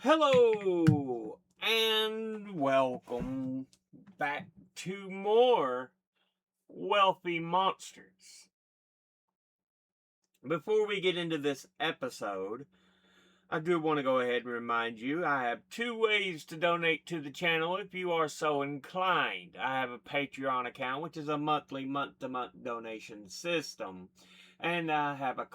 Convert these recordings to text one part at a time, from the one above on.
Hello and welcome back to more Wealthy Monsters. Before we get into this episode, I do want to go ahead and remind you I have two ways to donate to the channel if you are so inclined. I have a Patreon account, which is a monthly, month-to-month donation system, and I have a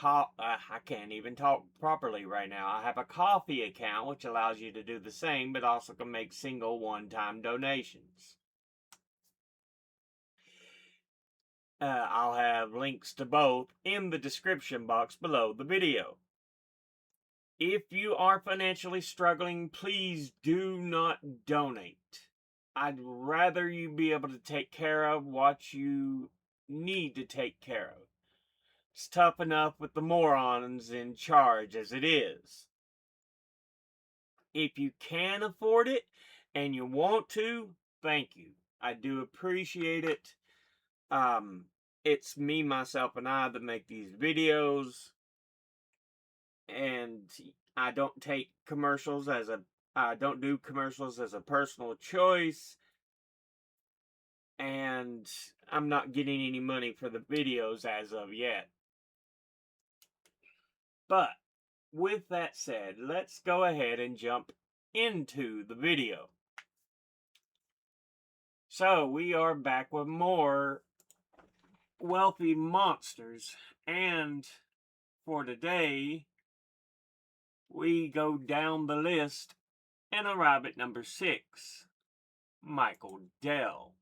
I can't even talk properly right now. I have a coffee account, which allows you to do the same, but also can make single one-time donations. I'll have links to both in the description box below the video. If you are financially struggling, please do not donate. I'd rather you be able to take care of what you need to take care of. It's tough enough with the morons in charge as it is. If you can afford it and you want to, thank you. I do appreciate it. It's me, myself, and I that make these videos. And I don't take commercials I don't do commercials as a personal choice, and I'm not getting any money for the videos as of yet. But with that said, let's go ahead and jump into the video. So we are back with more Wealthy Monsters, and for today we go down the list and arrive at number 6, Michael Dell.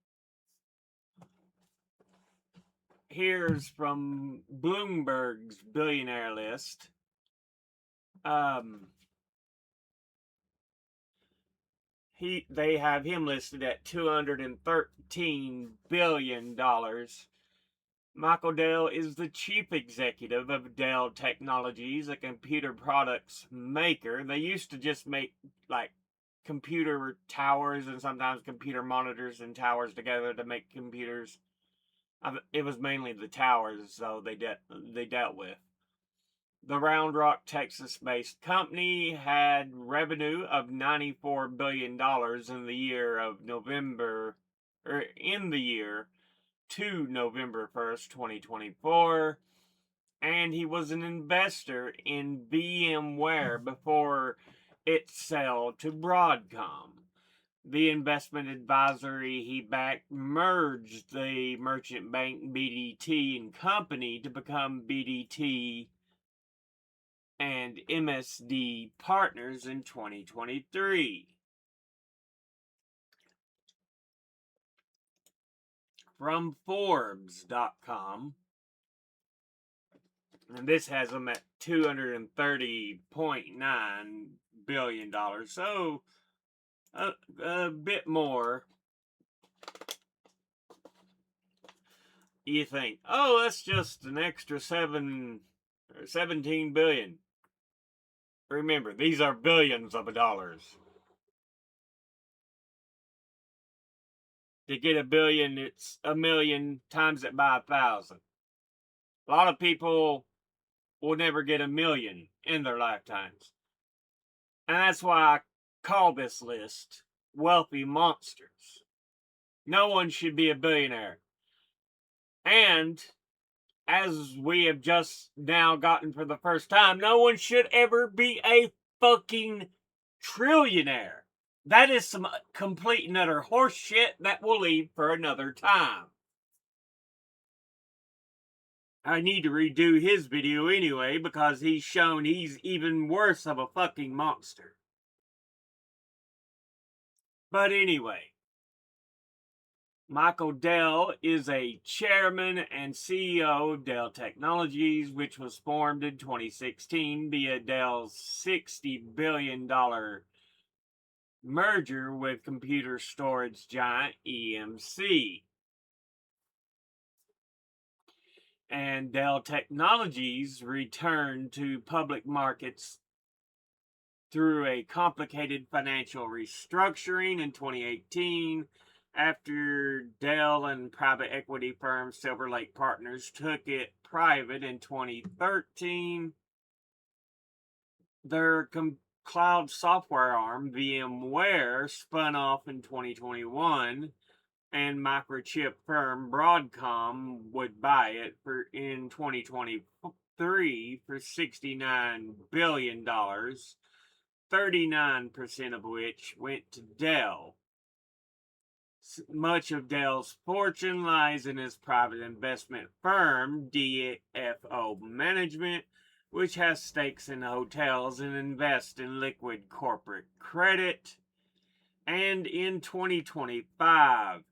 Here's from Bloomberg's billionaire list. They have him listed at $213 billion. Michael Dell is the chief executive of Dell Technologies, a computer products maker. They used to just make like computer towers and sometimes computer monitors and towers together to make computers. It was mainly the towers, though, they dealt with. The Round Rock, Texas-based company had revenue of $94 billion in the year to November 1st, 2024, and he was an investor in VMware before it sold to Broadcom. The investment advisory he backed merged the merchant bank BDT and Company to become BDT and MSD Partners in 2023. From Forbes.com, and this has them at $230.9 billion, so a bit more. You think, oh, that's just an extra 17 billion. Remember, these are billions of dollars. To get a billion, it's a million times it by 1,000. A lot of people will never get a million in their lifetimes. And that's why I call this list Wealthy Monsters. No one should be a billionaire. And as we have just now gotten for the first time, no one should ever be a fucking trillionaire. That is some complete and utter horse shit that we'll leave for another time. I need to redo his video anyway because he's shown he's even worse of a fucking monster. But anyway, Michael Dell is a chairman and CEO of Dell Technologies, which was formed in 2016 via Dell's $60 billion merger with computer storage giant EMC. And Dell Technologies returned to public markets through a complicated financial restructuring in 2018 after Dell and private equity firm Silver Lake Partners took it private in 2013. Their cloud software arm, VMware, spun off in 2021, and microchip firm Broadcom would buy it in 2023 for $69 billion, 39% of which went to Dell. Much of Dell's fortune lies in his private investment firm, DFO Management, which has stakes in hotels and invests in liquid corporate credit. And in 2025,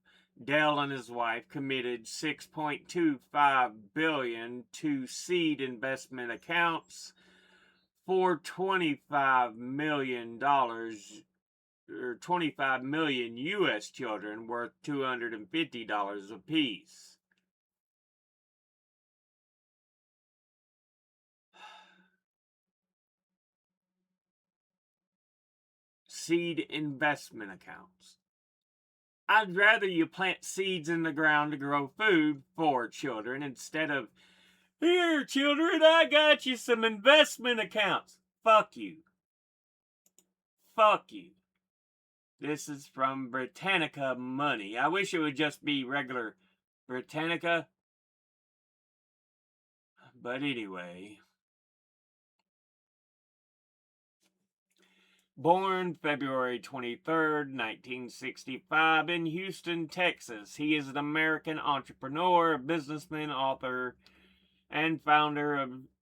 Dell and his wife committed $6.25 billion to seed investment accounts for $25 million, or 25 million US children, worth $250 apiece. Seed investment accounts. I'd rather you plant seeds in the ground to grow food for children instead of, here, children, I got you some investment accounts. Fuck you. Fuck you. This is from Britannica Money. I wish it would just be regular Britannica. But anyway. Born February 23rd, 1965, in Houston, Texas, he is an American entrepreneur, businessman, author, and founder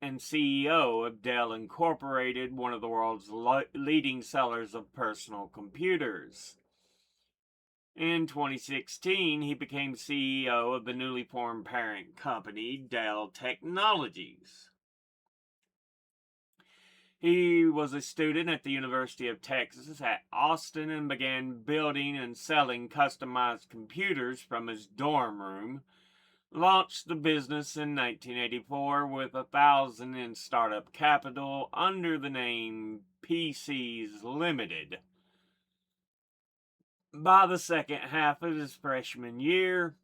and CEO of Dell Incorporated, one of the world's leading sellers of personal computers. In 2016, he became CEO of the newly formed parent company, Dell Technologies. He was a student at the University of Texas at Austin and began building and selling customized computers from his dorm room. Launched the business in 1984 with $1,000 in startup capital under the name PCs Limited. By the second half of his freshman year,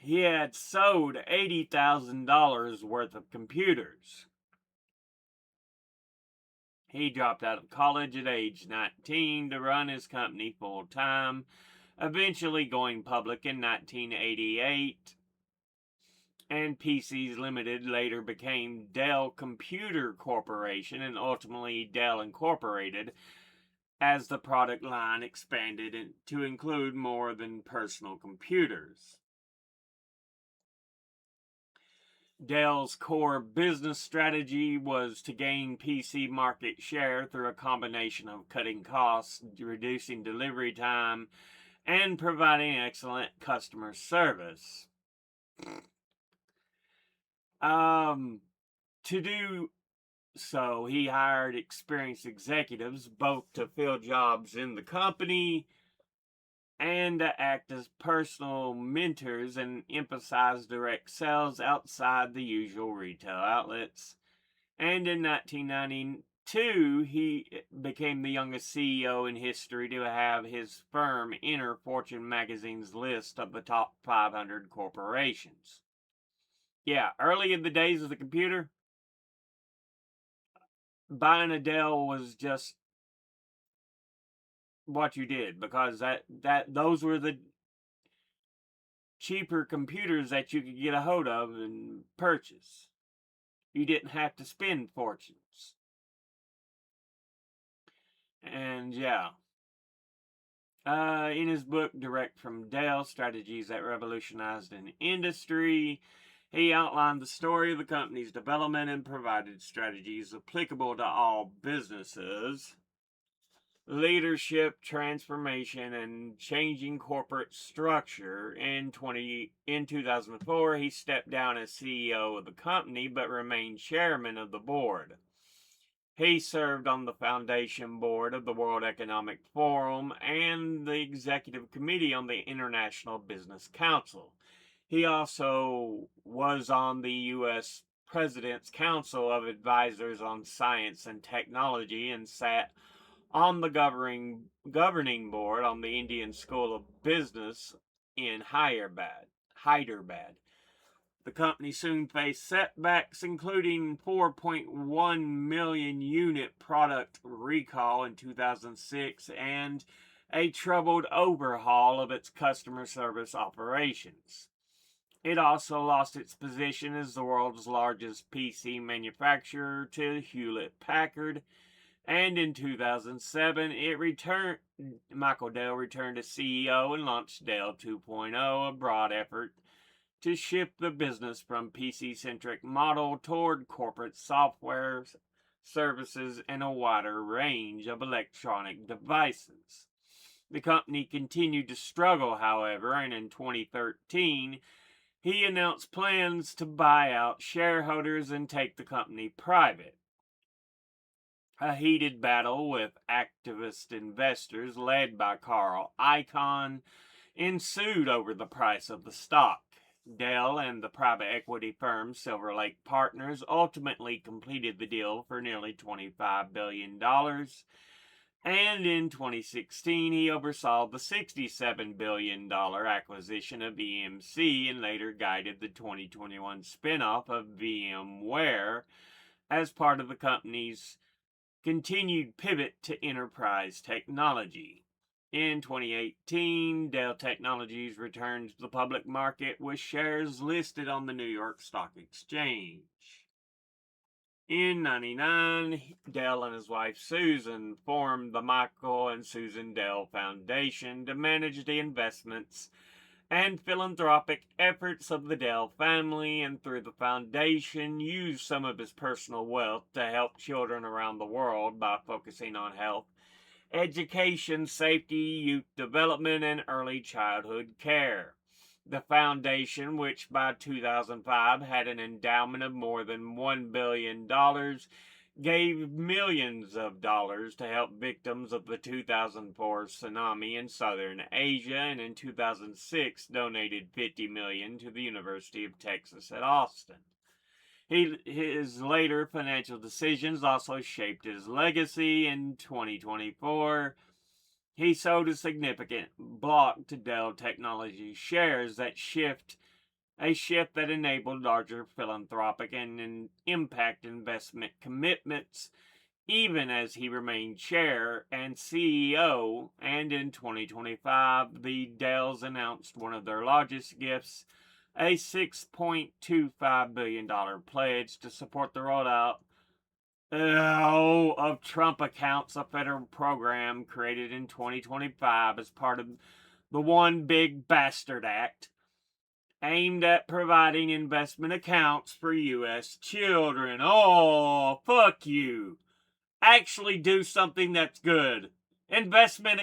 he had sold $80,000 worth of computers. He dropped out of college at age 19 to run his company full time, eventually going public in 1988. And PCs Limited later became Dell Computer Corporation and ultimately Dell Incorporated as the product line expanded to include more than personal computers. Dell's core business strategy was to gain PC market share through a combination of cutting costs, reducing delivery time, and providing excellent customer service. To do so, he hired experienced executives both to fill jobs in the company and to act as personal mentors and emphasize direct sales outside the usual retail outlets. And in 1992, he became the youngest CEO in history to have his firm enter Fortune magazine's list of the top 500 corporations. Yeah, early in the days of the computer, buying a Dell was just what you did, because those were the cheaper computers that you could get a hold of and purchase. You didn't have to spend fortunes. And yeah. In his book, Direct from Dell, Strategies That Revolutionized an Industry, he outlined the story of the company's development and provided strategies applicable to all businesses. Leadership, transformation, and changing corporate structure. In 2004, he stepped down as CEO of the company but remained chairman of the board. He served on the foundation board of the World Economic Forum and the executive committee on the International Business Council. He also was on the U.S. President's Council of Advisors on Science and Technology and sat on the governing board on the Indian School of Business in Hyderabad. The company soon faced setbacks, including 4.1 million unit product recall in 2006 and a troubled overhaul of its customer service operations. It also lost its position as the world's largest PC manufacturer to Hewlett Packard, and in 2007, Michael Dell returned as CEO and launched Dell 2.0, a broad effort to shift the business from PC-centric model toward corporate software, services, and a wider range of electronic devices. The company continued to struggle, however, and in 2013, he announced plans to buy out shareholders and take the company private. A heated battle with activist investors led by Carl Icahn ensued over the price of the stock. Dell and the private equity firm Silver Lake Partners ultimately completed the deal for nearly $25 billion, and in 2016 he oversaw the $67 billion acquisition of EMC and later guided the 2021 spinoff of VMware as part of the company's continued pivot to enterprise technology. In 2018, Dell Technologies returned to the public market with shares listed on the New York Stock Exchange. In 1999, Dell and his wife Susan formed the Michael and Susan Dell Foundation to manage the investments and philanthropic efforts of the Dell family, and through the foundation used some of his personal wealth to help children around the world by focusing on health, education, safety, youth development, and early childhood care. The foundation, which by 2005 had an endowment of more than $1 billion, gave millions of dollars to help victims of the 2004 tsunami in southern Asia, and in 2006 donated $50 million to the University of Texas at Austin. His later financial decisions also shaped his legacy. In 2024, he sold a significant block to Dell Technologies shares a shift that enabled larger philanthropic and impact investment commitments, even as he remained chair and CEO. And in 2025, the Dells announced one of their largest gifts, a $6.25 billion pledge to support the rollout of Trump Accounts, a federal program created in 2025 as part of the One Big Bastard Act, aimed at providing investment accounts for U.S. children. Oh, fuck you. Actually do something that's good. Investment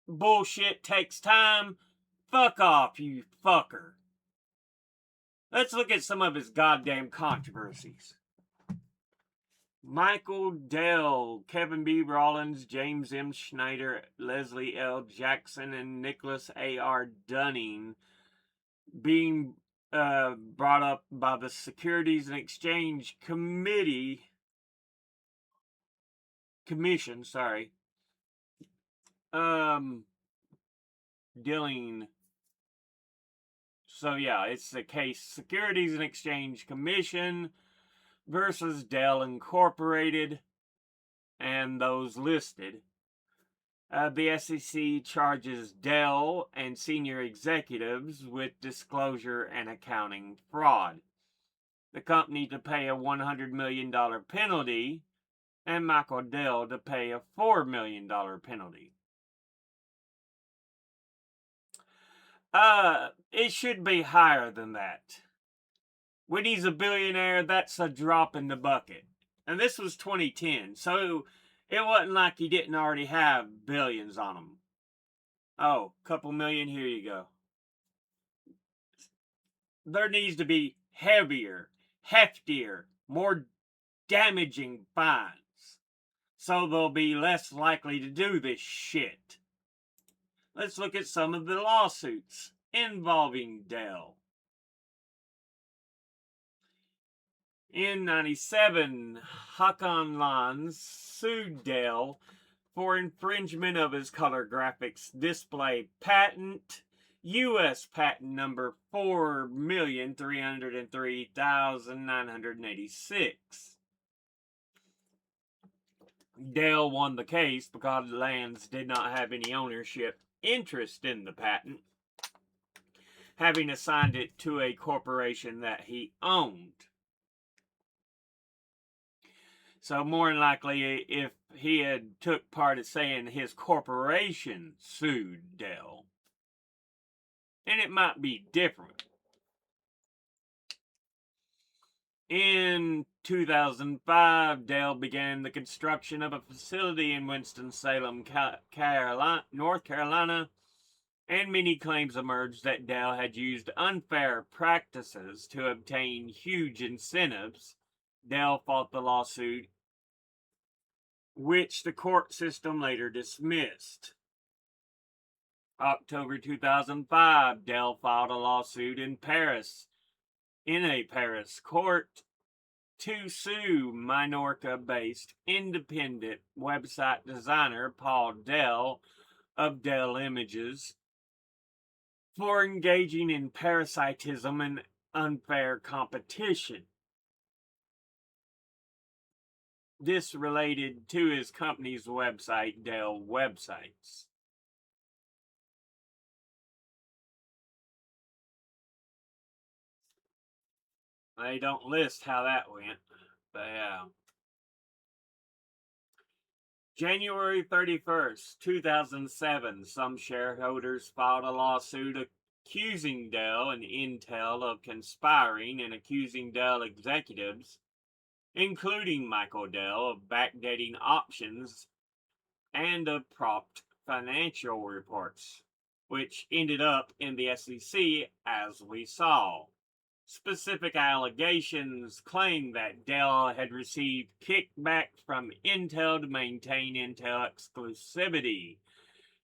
bullshit takes time. Fuck off, you fucker. Let's look at some of his goddamn controversies. Michael Dell, Kevin B. Rollins, James M. Schneider, Leslie L. Jackson, and Nicholas A.R. Dunning being brought up by the Securities and Exchange Commission, dealing. So yeah, it's the case Securities and Exchange Commission versus Dell Incorporated and those listed. The SEC charges Dell and senior executives with disclosure and accounting fraud. The company to pay a $100 million penalty, and Michael Dell to pay a $4 million penalty. It should be higher than that. When he's a billionaire, that's a drop in the bucket. And this was 2010, so it wasn't like he didn't already have billions on him. Oh, couple million, here you go. There needs to be heavier, heftier, more damaging fines, so they'll be less likely to do this shit. Let's look at some of the lawsuits involving Dell. In 1997, Hakan Lans sued Dell for infringement of his color graphics display patent U.S. patent number 4,303,986. Dell won the case because Lands did not have any ownership interest in the patent, having assigned it to a corporation that he owned. So more than likely, if he had took part in saying his corporation sued Dell, and it might be different. In 2005, Dell began the construction of a facility in Winston-Salem, North Carolina, and many claims emerged that Dell had used unfair practices to obtain huge incentives. Dell fought the lawsuit, which the court system later dismissed. October 2005, Dell filed a lawsuit in a Paris court to sue Minorca-based independent website designer Paul Dell of Dell Images for engaging in parasitism and unfair competition. This related to his company's website, Dell Websites. They don't list how that went, but yeah. January 31st, 2007, some shareholders filed a lawsuit accusing Dell and Intel of conspiring and accusing Dell executives, including Michael Dell, of backdating options and of propped financial reports, which ended up in the SEC as we saw. Specific allegations claim that Dell had received kickbacks from Intel to maintain Intel exclusivity,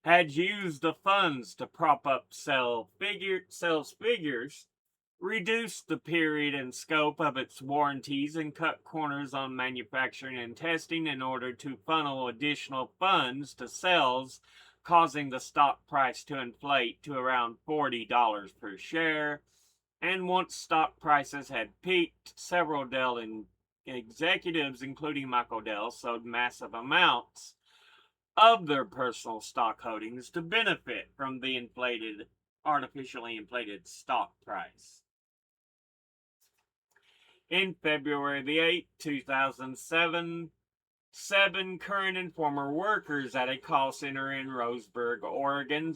had used the funds to prop up sales figures, reduced the period and scope of its warranties, and cut corners on manufacturing and testing in order to funnel additional funds to sales, causing the stock price to inflate to around $40 per share. And once stock prices had peaked, several Dell executives, including Michael Dell, sold massive amounts of their personal stock holdings to benefit from the artificially inflated stock price. In February the 8th, 2007, 7 current and former workers at a call center in Roseburg, Oregon,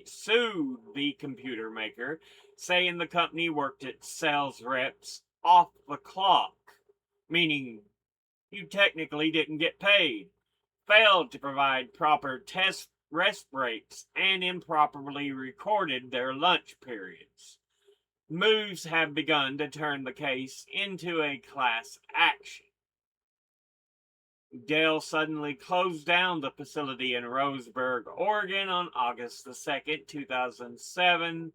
sued the computer maker, saying the company worked its sales reps off the clock, meaning you technically didn't get paid, failed to provide proper rest breaks, and improperly recorded their lunch periods. Moves have begun to turn the case into a class action. Dell suddenly closed down the facility in Roseburg, Oregon on August the 2nd, 2007.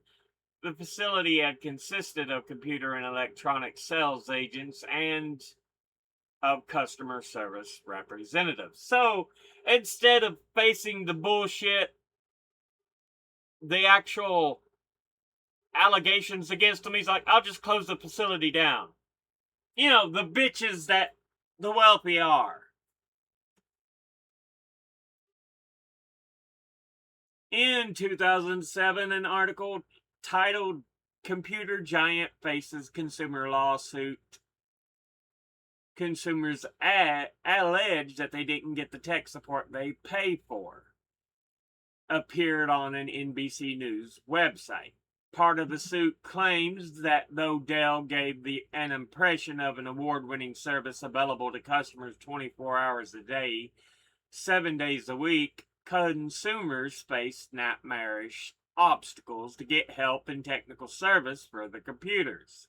The facility had consisted of computer and electronic sales agents and of customer service representatives. So instead of facing the bullshit, the actual allegations against him, he's like, I'll just close the facility down. You know, the bitches that the wealthy are. In 2007, an article titled Computer Giant Faces Consumer Lawsuit. Consumers allege that they didn't get the tech support they pay for, appeared on an NBC News website. Part of the suit claims that though Dell gave an impression of an award-winning service available to customers 24 hours a day, 7 days a week, consumers face nightmarish obstacles to get help and technical service for the computers.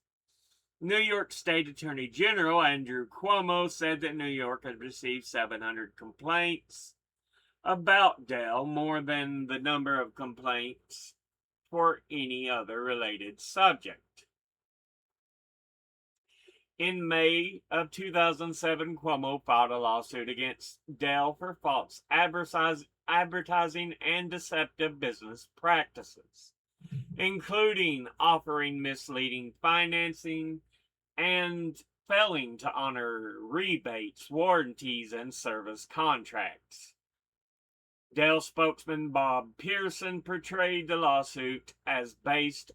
New York State Attorney General Andrew Cuomo said that New York had received 700 complaints about Dell, more than the number of complaints for any other related subject. In May of 2007, Cuomo filed a lawsuit against Dell for false advertising and deceptive business practices. including offering misleading financing and failing to honor rebates, warranties, and service contracts. Dell spokesman Bob Pearson portrayed the lawsuit as based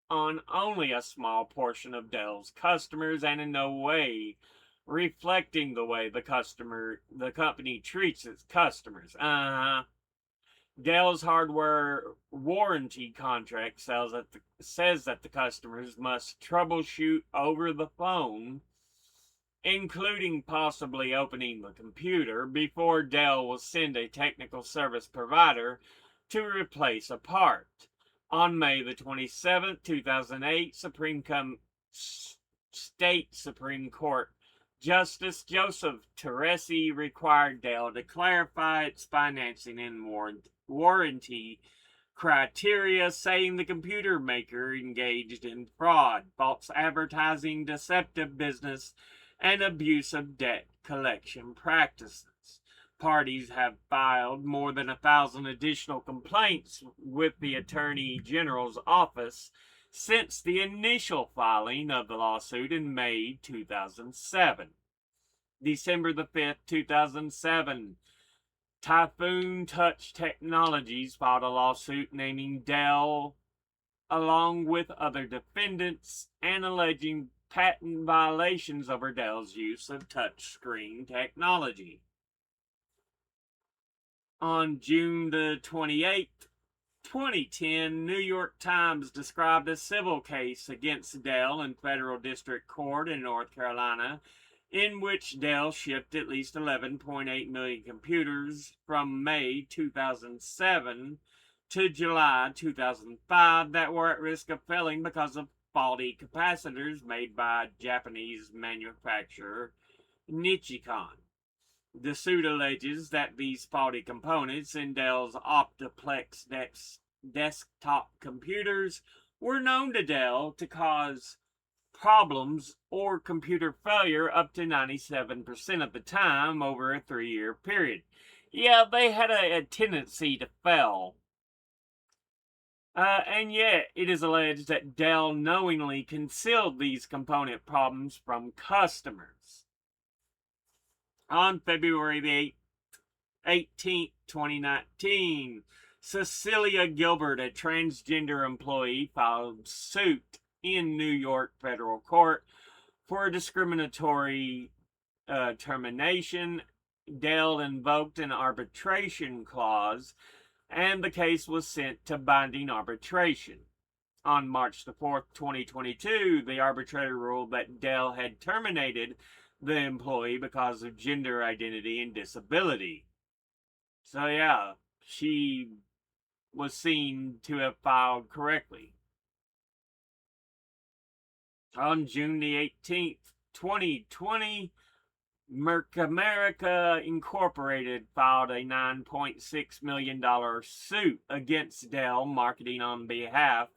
on only a small portion of Dell's customers and in no way reflecting the way the company treats its customers. Dell's hardware warranty contract says that the customers must troubleshoot over the phone, including possibly opening the computer, before Dell will send a technical service provider to replace a part. On May the 27th, 2008, State Supreme Court Justice Joseph Teresi required Dell to clarify its financing and warranty criteria, saying the computer maker engaged in fraud, false advertising, deceptive business, and abusive debt collection practices. Parties have filed more than 1,000 additional complaints with the Attorney General's office since the initial filing of the lawsuit in May 2007. December the 5th, 2007, Typhoon Touch Technologies filed a lawsuit naming Dell along with other defendants and alleging patent violations over Dell's use of touchscreen technology. On June the 28th, 2010, New York Times described a civil case against Dell in federal district court in North Carolina, in which Dell shipped at least 11.8 million computers from May 2007 to July 2005 that were at risk of failing because of faulty capacitors made by Japanese manufacturer Nichicon. The suit alleges that these faulty components in Dell's Optiplex desktop computers were known to Dell to cause problems or computer failure up to 97% of the time over a 3-year period. Yeah, they had a tendency to fail. And yet, it is alleged that Dell knowingly concealed these component problems from customers. On February the 18th, 2019, Cecilia Gilbert, a transgender employee, filed suit in New York federal court for discriminatory termination. Dell invoked an arbitration clause, and the case was sent to binding arbitration. On March the 4th, 2022, the arbitrator ruled that Dell had terminated the employee because of gender identity and disability. So yeah, she was seen to have filed correctly. On June the 18th, 2020, Merck America Incorporated filed a $9.6 million suit against Dell Marketing on behalf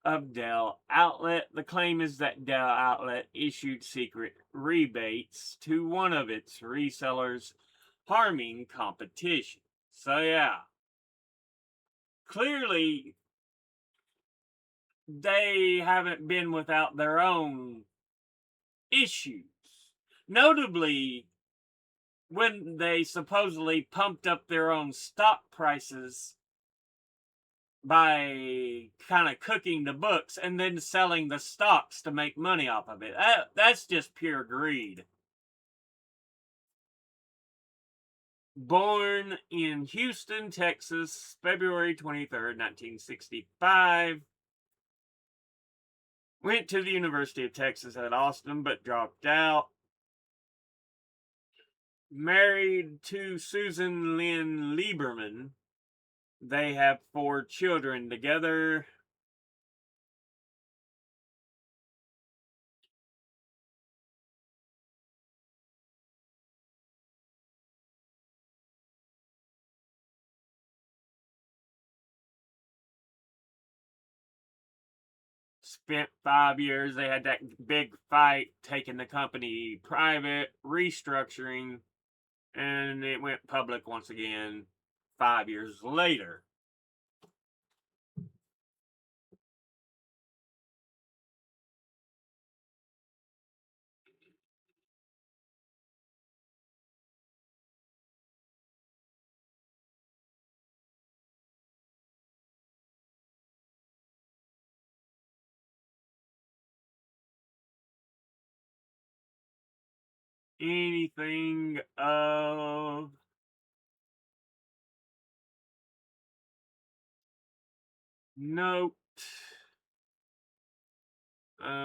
of Dell Outlet. The claim is that Dell Outlet issued secret rebates to one of its resellers, harming competition. So yeah, clearly they haven't been without their own issues. Notably, when they supposedly pumped up their own stock prices by kind of cooking the books and then selling the stocks to make money off of it. That's just pure greed. Born in Houston, Texas, February 23rd, 1965. Went to the University of Texas at Austin, but dropped out. Married to Susan Lynn Lieberman. They have 4 children together. Spent 5 years. They had that big fight, taking the company private, restructuring, and it went public once again 5 years later. anything of note.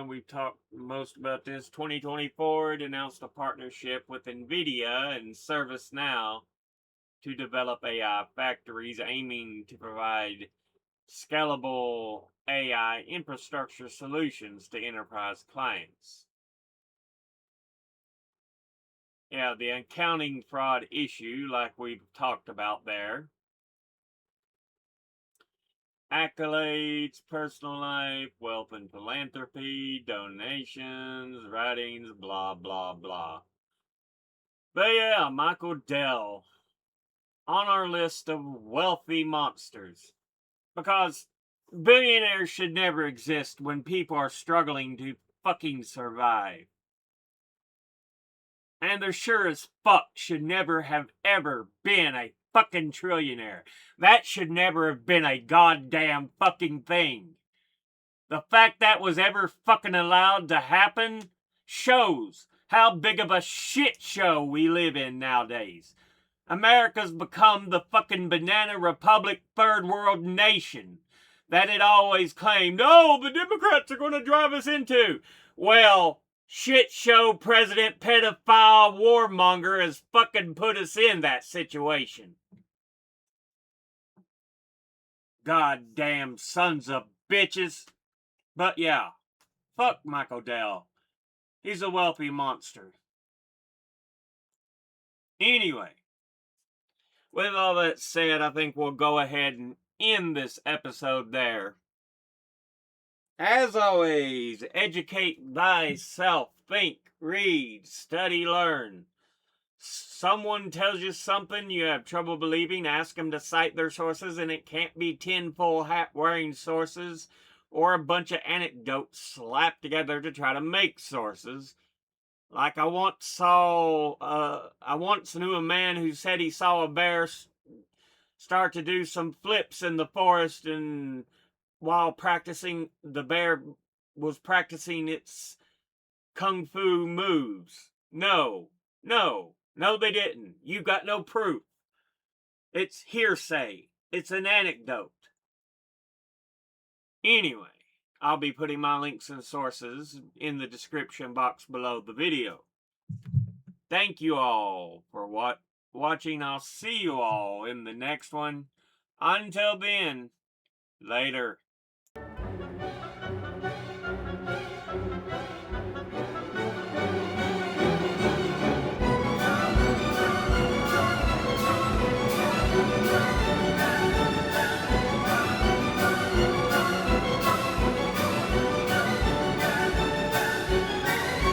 We've talked most about this. 2024 it announced a partnership with NVIDIA and ServiceNow to develop AI factories aiming to provide scalable AI infrastructure solutions to enterprise clients. Yeah, the accounting fraud issue, like we've talked about there. Accolades, personal life, wealth and philanthropy, donations, writings, blah, blah, blah. But yeah, Michael Dell on our list of wealthy monsters. Because billionaires should never exist when people are struggling to fucking survive. And there sure as fuck should never have ever been a fucking trillionaire. That should never have been a goddamn fucking thing. The fact that was ever fucking allowed to happen shows how big of a shit show we live in nowadays. America's become the fucking banana republic third world nation that it always claimed, oh, the Democrats are going to drive us into. Well, shit show president pedophile warmonger has fucking put us in that situation. Goddamn sons of bitches. But yeah, fuck Michael Dell. He's a wealthy monster. Anyway, with all that said, I think we'll go ahead and end this episode there. As always, educate thyself. Think, read, study, learn. Someone tells you something you have trouble believing, ask them to cite their sources, and it can't be tinfoil hat wearing sources or a bunch of anecdotes slapped together to try to make sources. Like I once knew a man who said he saw a bear start to do some flips in the forest, and while practicing, the bear was practicing its kung fu moves. No, they didn't. You got no proof. It's hearsay. It's an anecdote. Anyway, I'll be putting my links and sources in the description box below the video. Thank you all for watching. I'll see you all in the next one. Until then, later.